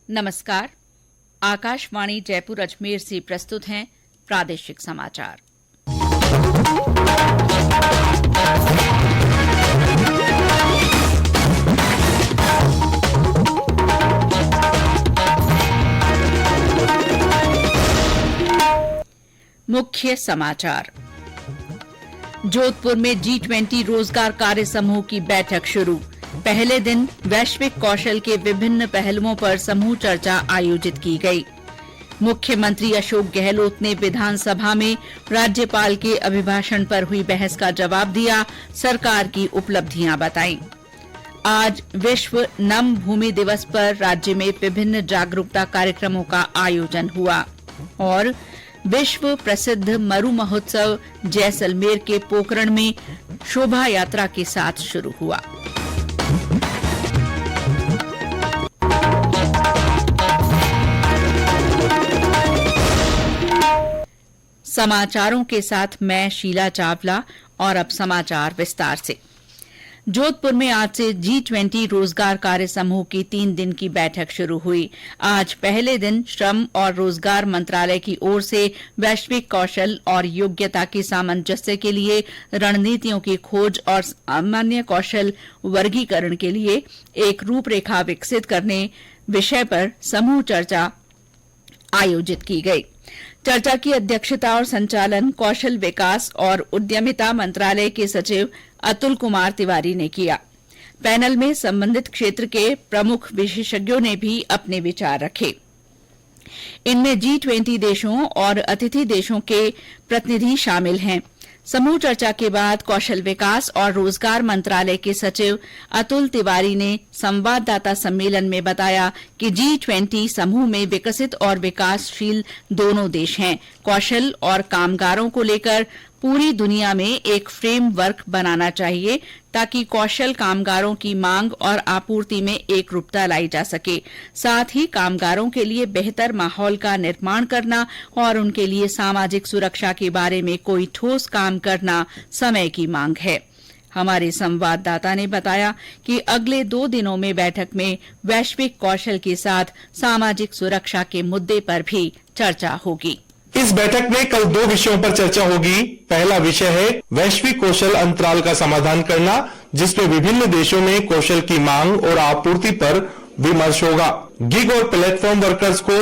नमस्कार। आकाशवाणी जयपुर अजमेर से प्रस्तुत हैं प्रादेशिक समाचार। मुख्य समाचार। जोधपुर में G20 रोजगार कार्य समूह की बैठक शुरू। पहले दिन वैश्विक कौशल के विभिन्न पहलुओं पर समूह चर्चा आयोजित की गई। मुख्यमंत्री अशोक गहलोत ने विधानसभा में राज्यपाल के अभिभाषण पर हुई बहस का जवाब दिया, सरकार की उपलब्धियां बताई। आज विश्व नम भूमि दिवस पर राज्य में विभिन्न जागरूकता कार्यक्रमों का आयोजन हुआ और विश्व प्रसिद्ध मरु महोत्सव जैसलमेर के पोकरण में शोभा यात्रा के साथ शुरू हुआ। समाचारों के साथ मैं शीला चावला और अब समाचार विस्तार से। जोधपुर में आज से G20 रोजगार कार्य समूह की 3 दिन की बैठक शुरू हुई। आज पहले दिन श्रम और रोजगार मंत्रालय की ओर से वैश्विक कौशल और योग्यता के सामंजस्य के लिए रणनीतियों की खोज और सामान्य कौशल वर्गीकरण के लिए एक रूपरेखा विकसित करने विषय पर समूह चर्चा आयोजित की गई। चर्चा की अध्यक्षता और संचालन कौशल विकास और उद्यमिता मंत्रालय के सचिव अतुल कुमार तिवारी ने किया। पैनल में संबंधित क्षेत्र के प्रमुख विशेषज्ञों ने भी अपने विचार रखे। इनमें G20 देशों और अतिथि देशों के प्रतिनिधि शामिल हैं। समूह चर्चा के बाद कौशल विकास और रोजगार मंत्रालय के सचिव अतुल तिवारी ने संवाददाता सम्मेलन में बताया कि G20 समूह में विकसित और विकासशील दोनों देश हैं। कौशल और कामगारों को लेकर पूरी दुनिया में एक फ्रेमवर्क बनाना चाहिए ताकि कौशल कामगारों की मांग और आपूर्ति में एकरूपता लाई जा सके। साथ ही कामगारों के लिए बेहतर माहौल का निर्माण करना और उनके लिए सामाजिक सुरक्षा के बारे में कोई ठोस काम करना समय की मांग है। हमारे संवाददाता ने बताया कि अगले 2 दिनों में बैठक में वैश्विक कौशल के साथ सामाजिक सुरक्षा के मुद्दे पर भी चर्चा होगी। इस बैठक में कल 2 विषयों पर चर्चा होगी। पहला विषय है वैश्विक कौशल अंतराल का समाधान करना, जिसमें विभिन्न देशों में कौशल की मांग और आपूर्ति पर विमर्श होगा। गिग और प्लेटफॉर्म वर्कर्स को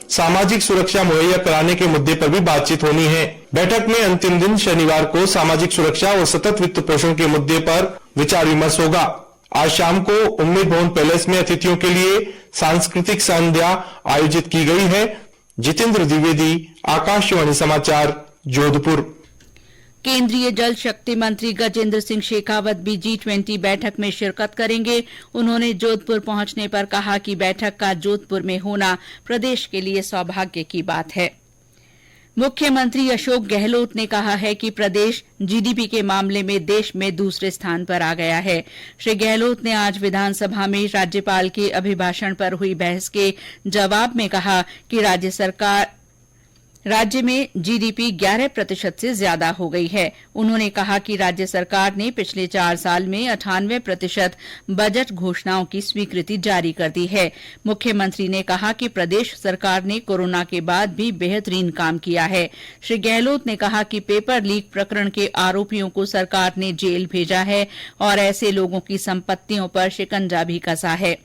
सामाजिक सुरक्षा मुहैया कराने के मुद्दे पर भी बातचीत होनी है। बैठक में अंतिम दिन शनिवार को सामाजिक सुरक्षा और सतत वित्त पोषण के मुद्दे पर विचार विमर्श होगा। आज शाम को उम्मेद भवन पैलेस में अतिथियों के लिए सांस्कृतिक संध्या आयोजित की गई है। जितेंद्र द्विवेदी, आकाशवाणी समाचार, जोधपुर। केंद्रीय जल शक्ति मंत्री गजेंद्र सिंह शेखावत भी G20 बैठक में शिरकत करेंगे। उन्होंने जोधपुर पहुंचने पर कहा कि बैठक का जोधपुर में होना प्रदेश के लिए सौभाग्य की बात है। मुख्यमंत्री अशोक गहलोत ने कहा है कि प्रदेश जीडीपी के मामले में देश में दूसरे स्थान पर आ गया है। श्री गहलोत ने आज विधानसभा में राज्यपाल के अभिभाषण पर हुई बहस के जवाब में कहा कि राज्य में जीडीपी 11% से ज्यादा हो गई है। उन्होंने कहा कि राज्य सरकार ने पिछले 4 साल में 98% बजट घोषणाओं की स्वीकृति जारी कर दी है। मुख्यमंत्री ने कहा कि प्रदेश सरकार ने कोरोना के बाद भी बेहतरीन काम किया है। श्री गहलोत ने कहा कि पेपर लीक प्रकरण के आरोपियों को सरकार ने जेल भेजा है और ऐसे लोगों की संपत्तियों पर शिकंजा भी कसा है।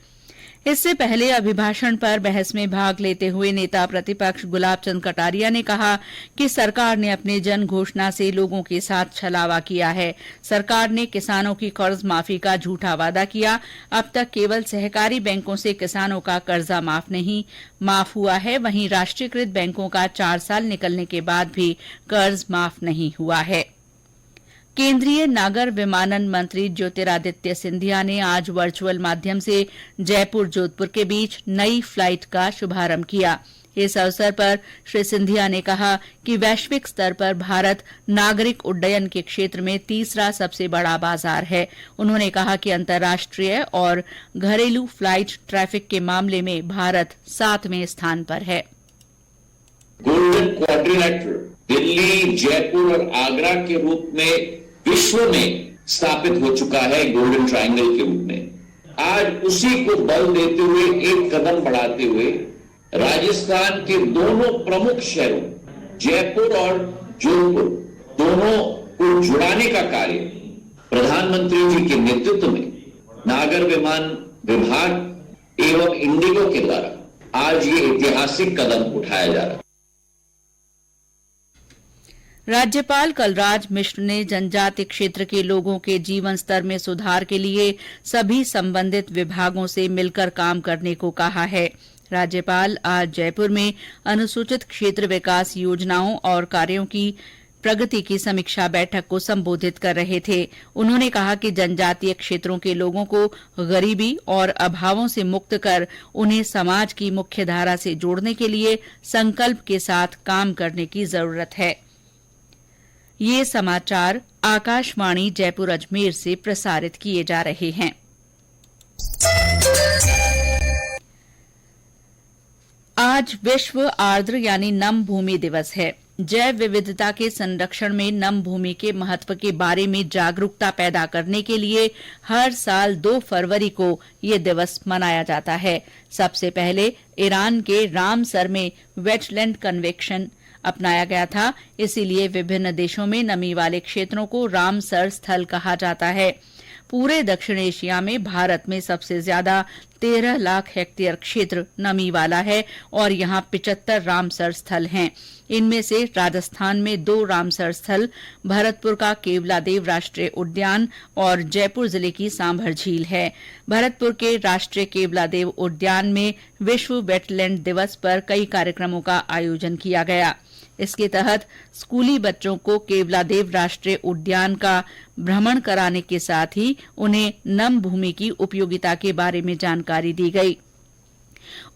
इससे पहले अभिभाषण पर बहस में भाग लेते हुए नेता प्रतिपक्ष गुलाब चंद कटारिया ने कहा कि सरकार ने अपने जन घोषणा से लोगों के साथ छलावा किया है। सरकार ने किसानों की कर्ज माफी का झूठा वादा किया। अब तक केवल सहकारी बैंकों से किसानों का कर्जा माफ हुआ है। वहीं राष्ट्रीयकृत बैंकों का 4 साल निकलने के बाद भी कर्ज माफ नहीं हुआ है। केंद्रीय नागर विमानन मंत्री ज्योतिरादित्य सिंधिया ने आज वर्चुअल माध्यम से जयपुर जोधपुर के बीच नई फ्लाइट का शुभारंभ किया। इस अवसर पर श्री सिंधिया ने कहा कि वैश्विक स्तर पर भारत नागरिक उड्डयन के क्षेत्र में तीसरा सबसे बड़ा बाजार है। उन्होंने कहा कि अंतर्राष्ट्रीय और घरेलू फ्लाइट ट्रैफिक के मामले में भारत 7वें स्थान पर है। गोल्डन क्वाड्रिलेटरल दिल्ली, जयपुर और आगरा के रूप में विश्व में स्थापित हो चुका है। गोल्डन ट्रायंगल के रूप में आज उसी को बल देते हुए एक कदम बढ़ाते हुए राजस्थान के दोनों प्रमुख शहरों जयपुर और जोधपुर दोनों को जुड़ाने का कार्य प्रधानमंत्री जी के नेतृत्व में नागर विमान विभाग एवं इंडिगो के द्वारा आज ये ऐतिहासिक कदम उठाया जा रहा है। राज्यपाल कलराज मिश्र ने जनजाति क्षेत्र के लोगों के जीवन स्तर में सुधार के लिए सभी संबंधित विभागों से मिलकर काम करने को कहा है। राज्यपाल आज जयपुर में अनुसूचित क्षेत्र विकास योजनाओं और कार्यों की प्रगति की समीक्षा बैठक को संबोधित कर रहे थे। उन्होंने कहा कि जनजातीय क्षेत्रों के लोगों को गरीबी और अभावों से मुक्त कर उन्हें समाज की मुख्यधारा से जोड़ने के लिए संकल्प के साथ काम करने की जरूरत है। ये समाचार आकाशवाणी जयपुर अजमेर से प्रसारित किए जा रहे हैं। आज विश्व आर्द्र यानी नम भूमि दिवस है। जैव विविधता के संरक्षण में नम भूमि के महत्व के बारे में जागरूकता पैदा करने के लिए हर साल 2 फरवरी को ये दिवस मनाया जाता है। सबसे पहले ईरान के रामसर में वेटलैंड कन्वेंशन अपनाया गया था, इसीलिए विभिन्न देशों में नमी वाले क्षेत्रों को रामसर स्थल कहा जाता है। पूरे दक्षिण एशिया में भारत में सबसे ज्यादा 13 लाख हेक्टेयर क्षेत्र नमी वाला है और यहाँ 75 रामसर स्थल हैं। इनमें से राजस्थान में 2 रामसर स्थल, भरतपुर का केवलादेव राष्ट्रीय उद्यान और जयपुर जिले की सांभर झील है। भरतपुर के राष्ट्रीय केवलादेव उद्यान में विश्व वेटलैंड दिवस पर कई कार्यक्रमों का आयोजन किया गया। इसके तहत स्कूली बच्चों को केवलादेव राष्ट्रीय उद्यान का भ्रमण कराने के साथ ही उन्हें नम भूमि की उपयोगिता के बारे में जानकारी दी गई।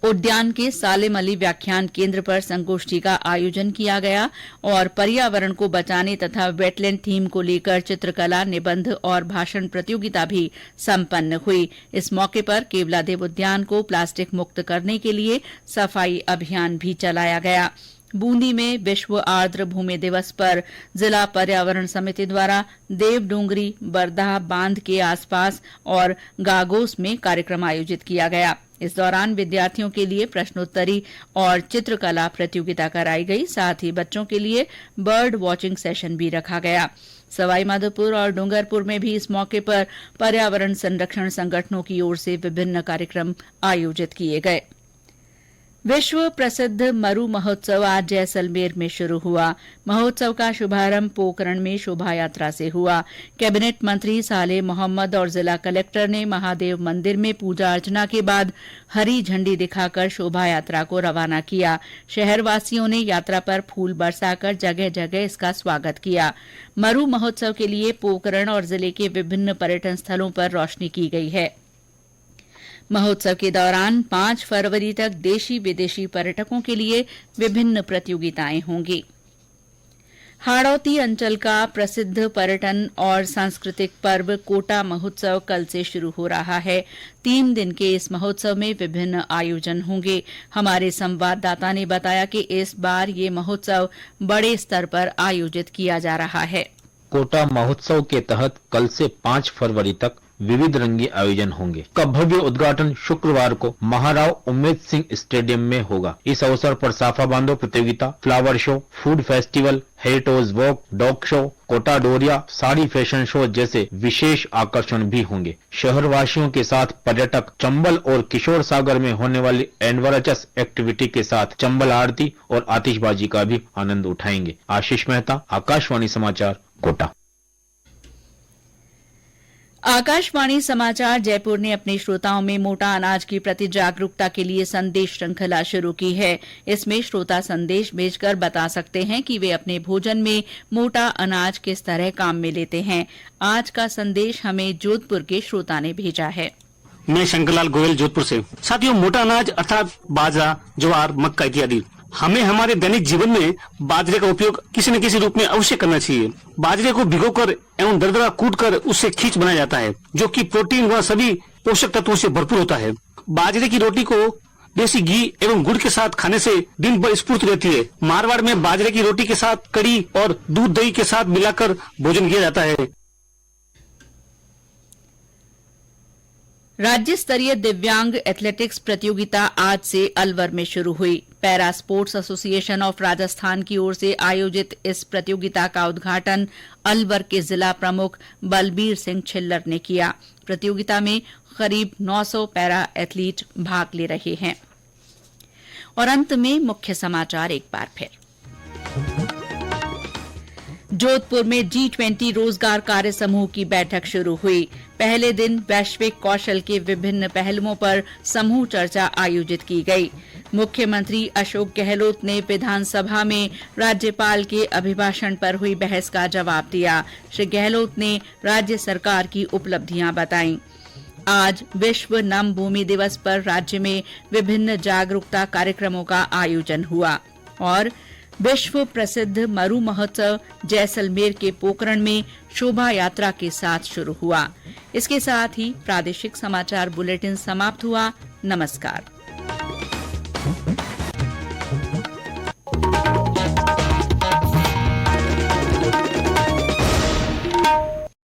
उद्यान के सालेम अली व्याख्यान केंद्र पर संगोष्ठी का आयोजन किया गया और पर्यावरण को बचाने तथा वेटलैंड थीम को लेकर चित्रकला, निबंध और भाषण प्रतियोगिता भी संपन्न हुई। इस मौके पर केवलादेव उद्यान को प्लास्टिक मुक्त करने के लिए सफाई अभियान भी चलाया गया। बूंदी में विश्व आर्द्र भूमि दिवस पर जिला पर्यावरण समिति द्वारा देवडूंगरी, बरधा बांध के आसपास और गागोस में कार्यक्रम आयोजित किया गया। इस दौरान विद्यार्थियों के लिए प्रश्नोत्तरी और चित्रकला प्रतियोगिता कराई गई। साथ ही बच्चों के लिए बर्ड वॉचिंग सेशन भी रखा गया। सवाईमाधोपुर और डूंगरपुर में भी इस मौके पर पर्यावरण संरक्षण संगठनों की ओर से विभिन्न कार्यक्रम आयोजित किए गए। विश्व प्रसिद्ध मरु महोत्सव आज जैसलमेर में शुरू हुआ। महोत्सव का शुभारंभ पोकरण में शोभा यात्रा से हुआ। कैबिनेट मंत्री सालेह मोहम्मद और जिला कलेक्टर ने महादेव मंदिर में पूजा अर्चना के बाद हरी झंडी दिखाकर शोभा यात्रा को रवाना किया। शहरवासियों ने यात्रा पर फूल बरसाकर जगह जगह इसका स्वागत किया। मरु महोत्सव के लिए पोकरण और जिले के विभिन्न पर्यटन स्थलों पर रोशनी की गई है। महोत्सव के दौरान 5 फरवरी तक देशी विदेशी पर्यटकों के लिए विभिन्न प्रतियोगिताएं होंगी। हाड़ौती अंचल का प्रसिद्ध पर्यटन और सांस्कृतिक पर्व कोटा महोत्सव कल से शुरू हो रहा है। 3 दिन के इस महोत्सव में विभिन्न आयोजन होंगे। हमारे संवाददाता ने बताया कि इस बार ये महोत्सव बड़े स्तर पर आयोजित किया जा रहा है। कोटा महोत्सव के तहत कल से 5 फरवरी तक विविध रंगी आयोजन होंगे। का भव्य उद्घाटन शुक्रवार को महाराव उम्मेद सिंह स्टेडियम में होगा। इस अवसर पर साफा बांधो प्रतियोगिता, flower show, food festival, heritage walk, dog show, Kota Doria, sari fashion show जैसे विशेष आकर्षण भी होंगे। शहरवासियों के साथ पर्यटक चंबल और किशोर सागर में होने वाली एडवेंचरस एक्टिविटी के साथ चंबल आरती और आतिशबाजी का भी आनंद उठाएंगे। आशीष मेहता, आकाशवाणी समाचार, कोटा। आकाशवाणी समाचार जयपुर ने अपने श्रोताओं में मोटा अनाज के प्रति जागरूकता के लिए संदेश श्रृंखला शुरू की है। इसमें श्रोता संदेश भेजकर बता सकते हैं कि वे अपने भोजन में मोटा अनाज किस तरह काम में लेते हैं। आज का संदेश हमें जोधपुर के श्रोता ने भेजा है। मैं शंकरलाल गोयल जोधपुर से। साथियों, मोटा अनाज अर्थात बाजरा, ज्वार, मक्का इत्यादि हमें हमारे दैनिक जीवन में बाजरे का उपयोग किसी न किसी रूप में अवश्य करना चाहिए। बाजरे को भिगोकर एवं दरदरा कूटकर उससे खींच बनाया जाता है, जो कि प्रोटीन व सभी पोषक तत्वों से भरपूर होता है। बाजरे की रोटी को देसी घी एवं गुड़ के साथ खाने से दिन भर स्फूर्त रहती है। मारवाड़ में बाजरे की रोटी के साथ कड़ी और दूध दही के साथ मिलाकर भोजन किया जाता है। राज्य स्तरीय दिव्यांग एथलेटिक्स प्रतियोगिता आज से अलवर में शुरू हुई। Para sports association of Rajasthan की ओर से आयोजित इस प्रतियोगिता का उद्घाटन अलवर के जिला प्रमुख बलबीर सिंह छिल्लर ने किया। प्रतियोगिता में करीब 900 पैरा एथलीट भाग ले रहे हैं। और अंत में मुख्य समाचार एक बार फिर। जोधपुर में G20 रोजगार कार्य समूह की बैठक शुरू हुई। पहले दिन वैश्विक कौशल के विभिन्न पहलुओं पर समूह चर्चा आयोजित की गई। मुख्यमंत्री अशोक गहलोत ने विधानसभा में राज्यपाल के अभिभाषण पर हुई बहस का जवाब दिया। श्री गहलोत ने राज्य सरकार की उपलब्धियां बताईं। आज विश्व नम भूमि दिवस पर राज्य में विभिन्न जागरूकता कार्यक्रमों का आयोजन हुआ। और विश्व प्रसिद्ध मरु महोत्सव जैसलमेर के पोकरण में शोभा यात्रा के साथ शुरू हुआ। इसके साथ ही प्रादेशिक समाचार बुलेटिन समाप्त हुआ। नमस्कार।